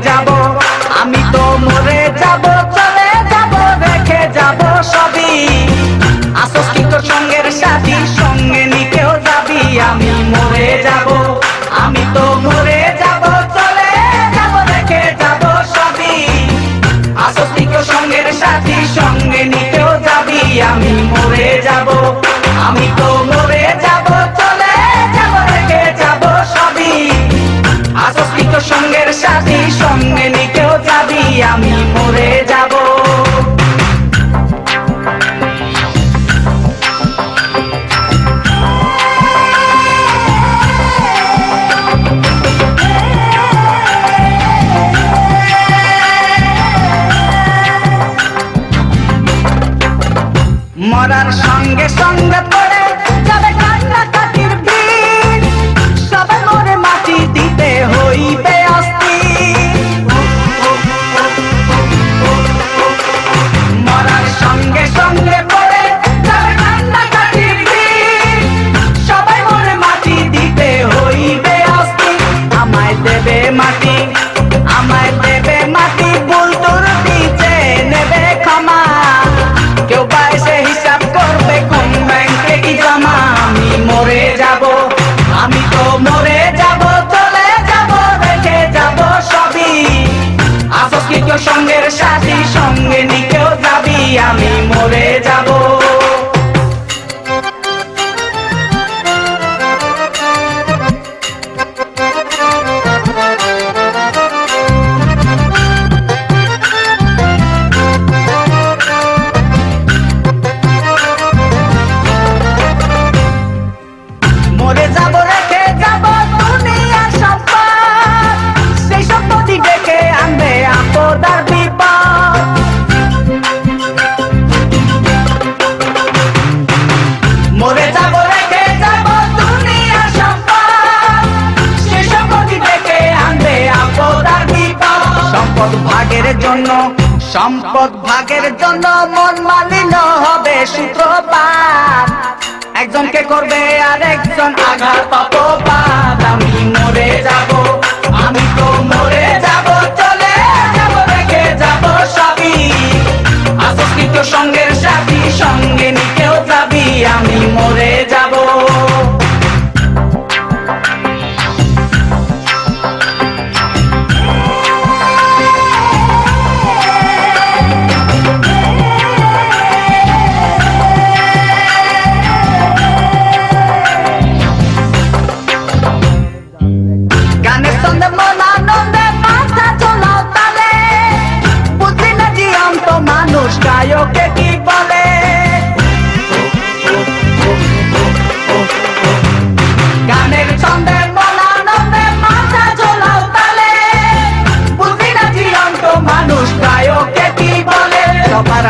যাব, আমি তো মরে যাব, চলে যাব, রেখে যাব সবই। আসস কি তোর সঙ্গের সাথী, সঙ্গে নিকেও যাবি। আমি মরে যাব, আমি তো মরে যাব, চলে যাব, রেখে যাব সবই। আসস কি তোর সঙ্গের সাথী, সঙ্গে নিকেও যাবি। আমি মরে যাব, আমি তো মরে যাব, চলে যাব, রেখে যাব সবই। আসস কি তোর সঙ্গের সাথী, সঙ্গে নিকেও যাবি। আমি মরে যাব। মরার সঙ্গে সঙ্গে পড়ে যাবে কান্নাকাটির ভিড়, সবাই মরে মাটি দিতে হইবে অস্থির। মরার সঙ্গে সঙ্গে পড়ে যাবে কান্নাকাটির ভিড়, সবাই মরে মাটি দিতে হইবে অস্থির। আমায় দেবে মাটি, আমায় দেবে মাটি, ভুল তোর দিতে নেবে ক্ষমা। কেউ পাইছে হিসাব করবে কোন ব্যাংকে কি জমা। আমি মরে যাব, আমি তো মরে যাব, চলে যাব, রেখে যাব সবই। আসস কি কেউ সঙ্গের সাথী, সঙ্গে নিকেও যাবি। আমি মরে যাব। মরে যাব, রেখে যাব দুনিয়ার সম্পদ, সেই সম্পত্তি ডেকে আনবে আপদ আর বিপদ। মরে যাব, রেখে যাব দুনিয়ার সম্পদ, সেই সম্পত্তি ডেকে আনবে আপদ আর বিপদ। সম্পদ ভাগের জন্য, সম্পদ ভাগের জন্য মন মালিন্য হবে সূত্রপাত। একজনকে করবে আর একজন আঘাত অপবাদ। আমি মরে যাব, আমি তো মরে যাব, চলে যাব, রেখে যাব সবই। আসস কি তোর সঙ্গের সাথী, সঙ্গে নিকেও যাবি। আমি মরে যাব। গানের সঙ্গে মন আনন্দে মাথা চলাও তালে, বুঝলি না জীবন্ত মানুষ গায়কে কি বলে। গানের ছন্দে মন আনন্দে মাথা চলাও তালে, বুঝলি না জীবন্ত মানুষ গায়কে কি বলে। সবার